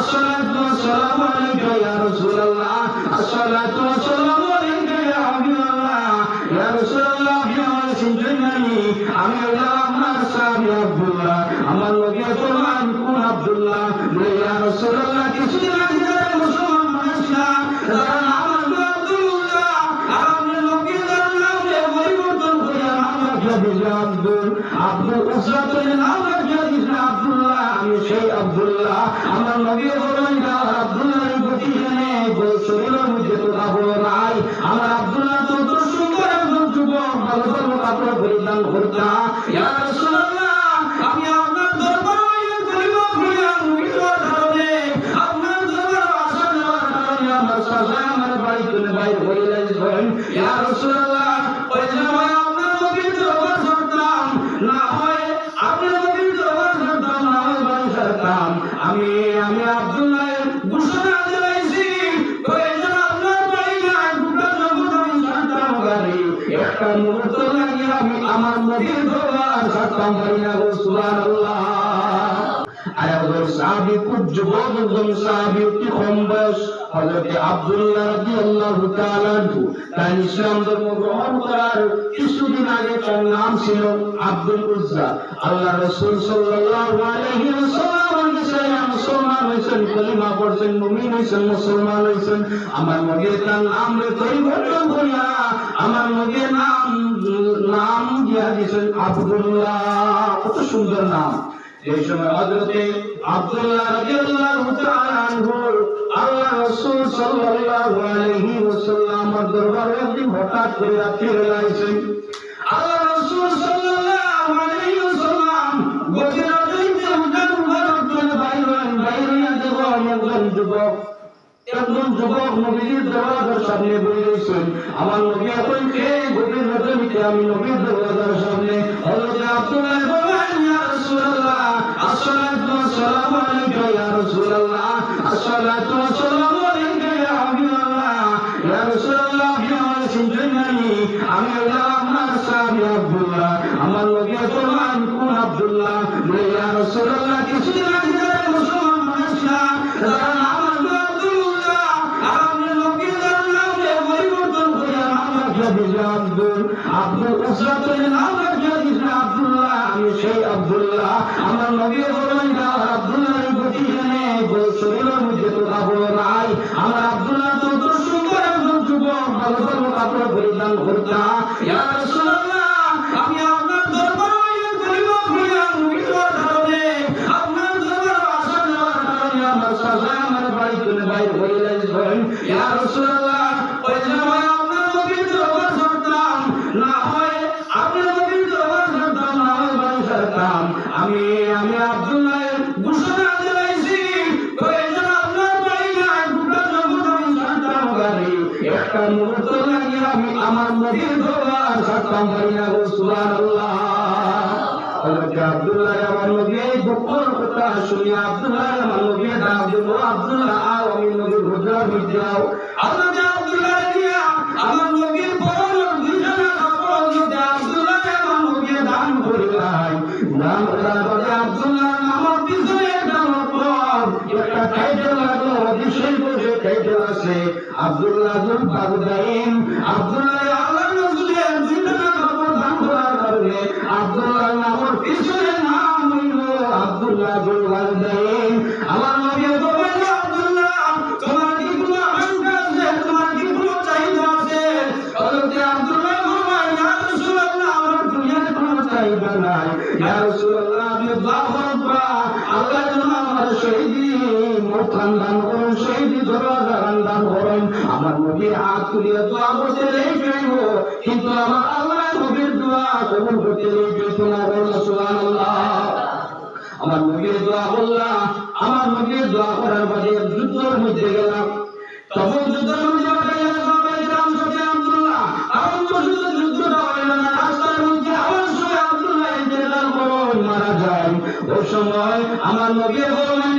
আসসালাতু ওয়াসসালামু আলাইকা ইয়া রাসূলুল্লাহ, আসসালাতু ওয়াসসালামু আলাইকা ইয়া হাবিবাল্লাহ। ইয়া রাসূলুল্লাহ, আপনি আমাকে চিনতেন নাকি? আমি হলাম আপনার সাহাবী আব্দুল্লাহ। আমার নবী ফরমান, কোন আব্দুল্লাহ? ইয়া রাসূলুল্লাহ, কিছুদিন আগে যারা মুসলমান মানুষ না, যারা নাম রাখলো আব্দুল্লাহ, আর আপনি নবীর নামে পরিবর্তন করে নাম রাখিয়া দিলেন আব্দুল উজ্জা, করে নাম রাখিয়া দিলেন আব্দুল্লাহ। আমি সেই আব্দুল্লাহ। আমার নবী ফরমান, আব্দুল্লাহর প্রতি শরীরের মধ্যে তো কাপড় নাই। আমার আব্দুল্লাহ তো সুন্দর একজন যুবক, ভালো ভালো কাপড় পরিধান করতাম। ইয়া রাসূলুল্লাহ, আমি আপনার দরবারে কলিমা পড়লাম, বুঝার কারণে আপনার দরবারে আসা যাওয়ার কারণে আমার সাজা আমার বাড়ি থেকে বাইরে হয়ে গেলেন। ইয়া রাসূলুল্লাহ, ওই সময় আপনার নবীর দরবার করতাম, না হয় আপনার নবীর দরবার করতাম, না হয় বাড়ি করতাম। আমি আব্দুল্লাহ ঘোষণা দিয়েছি, আপনার বাড়ি না দুটা জগৎ আমি জানতাম গাড়ি, একটা মুহূর্ত লাগে আমি আমার নবীর দরবার ছাড়তাম পারি না। সুবহানাল্লাহ। আর একজন সাহাবী, খুব যুবক একজন সাহাবী, অতি কম বয়স, হযরত আব্দুল্লাহ রাদিয়াল্লাহু তাআলা আনহু, তার ইসলাম ধর্ম গ্রহণ করার কিছুদিন আগে তার নাম ছিল আব্দুল উজ্জা। আল্লাহ রাসূল সাল্লাল্লাহু আলাইহি ওয়াসাল্লাম মুসলমান হয়েছেন, কলিমা পড়ছেন, মুমিন হয়েছেন, মুসলমান হয়েছেন। আমার নবী তার নাম পরিবর্তন করিয়া আমার নবীর নাম দিয়া দিয়েছেন আব্দুল্লাহ। কত সুন্দর নাম! এই সময় হযরতে আব্দুল্লাহ রাদিয়াল্লাহু তাআলা আনহু আল্লাহ রাসূল সাল্লাল্লাহু আলাইহি ওয়াসাল্লামের দরবারে একদিন হঠাৎ করে রাত্রি বেলাইছেন। আল্লাহ রাসূল সাল্লাল্লাহু আলাইহি ওয়াসাল্লাম গভীর রাতে উঠান মুবারক করে বাইরে দেখো একজন যুবক নবীর দরবারের সামনে বসে রয়েছেন। আমার নবী এখন এই গভীর রাতে আমি নবীর দরবারের সামনে হযরত আব্দুল্লাহ বলেন, ইয়া রাসূলুল্লাহ, আসসালাতু ওয়াসসালামু আলাইকা ইয়া রাসূলুল্লাহ, আসসালাতু ওয়াসসালামু আলাইকা ইয়া হাবিবাল্লাহ। ইয়া রাসূলুল্লাহ, আপনি আমাকে চিনতেন নাকি? আমি হলাম আপনার সাহাবী আব্দুল্লাহ। আমার নবী ফরমান, কোন আব্দুল্লাহ? ইয়া রাসূলুল্লাহ, কিছুদিন আগে যারা মুসলমান মানুষ না, যারা নাম রাখলো আব্দুল্লাহ, আর আপনি নবীর নামে পরিবর্তন করে নাম রাখিয়া দিলেন আব্দুল উজ্জা, করে নাম রাখিয়া দিলেন আব্দুল্লাহ। আমি সেই আব্দুল্লাহ। আমার নবী ফরমান, আব্দুল্লাহর প্রতি শরীরের মধ্যে তো কাপড় নাই। আমার আব্দুল্লাহ তো সুন্দর একজন যুবক, ভালো ভালো কাপড় পরিধান করতাম। ইয়া রাসূলুল্লাহ, আমি আপনার দরবারে কলিমা পড়লাম, বুঝার কারণে আপনার দরবারে আসা যাওয়ার কারণে আমার সাজা আমার বাড়ি থেকে বাইরে হয়ে গেলেন। ইয়া রাসূলুল্লাহ, ওই সময় আপনার নবীর দরবার করতাম, না হয় আপনার নবীর দরবার করতাম, না হয় বাড়ি করতাম। আমি আব্দুল্লাহ ঘোষণা দিয়েছি, আপনার বাড়ি না দুটা জগৎ আমি জানতাম গাড়ি, একটা মুহূর্ত লাগে আমি আমার নবীর দরবার ছাড়তাম পারি না। সুবহানাল্লাহ। আব্দুল্লাহ আমার নবী দুঃখের কথা শুনি আব্দুল্লাহ আমার নবী ডাক দিল, আব্দুল্লাহ আও আমি নবীর হুজুর যাও। আব্দুল্লাহ দিয়া আমার নবীর পরলোক দুইজনের কাপড় দিতে আব্দুল্লাহ আমার নবী দান করিলেন। দান করার পরে আব্দুল্লাহ আমার পিছনে একটা টাইটেল লাগলো, অবশ্যই বসে টাইটেল আছে আব্দুল্লাহ জুল বাগদাইন। আব্দুল্লাহ আল্লাহর রাসূলের দুইজনের কাপড় দান করার কারণে আব্দুল্লাহ নামের পিছনে নাম হইল আব্দুল্লাহ জুল বাগদাইন। আমার নবী বলেন, আব্দুল্লাহ তোমার কি কোনো আকাঙ্ক্ষা আছে, তোমার কি কোনো চাহিদা আছে? হযরত আব্দুল্লাহ বলেন, ইয়া রাসূলুল্লাহ, আমার দুনিয়াতে কোনো চাহিদা নাই। ইয়া রাসূলুল্লাহ, আপনি দোয়া করুন, আল্লাহ যেন আমার শহীদি মরতান দান করুন, শহীদি দরজা দান করুন। আমার নবীর হাত তুলিয়ে দোয়া করতে লেগেছিল, কিন্তু আমার আল্লাহ নবীর দোয়া কবুল করতে লেগেছিল না। সুবহানাল্লাহ। আমার নবীর দোয়া করলাম, আমার নবীর দোয়া করার বাদে যুদ্ধের মধ্যে গেলাম। তখন যুদ্ধের মধ্যে আব্দুল্লাহ যুদ্ধটা হইল না, রাস্তার মধ্যে আওয়াজ হয় আব্দুল্লাহ ইন্তেকাল করুন, মারা যায়। ওই সময় আমার নবী বললেন,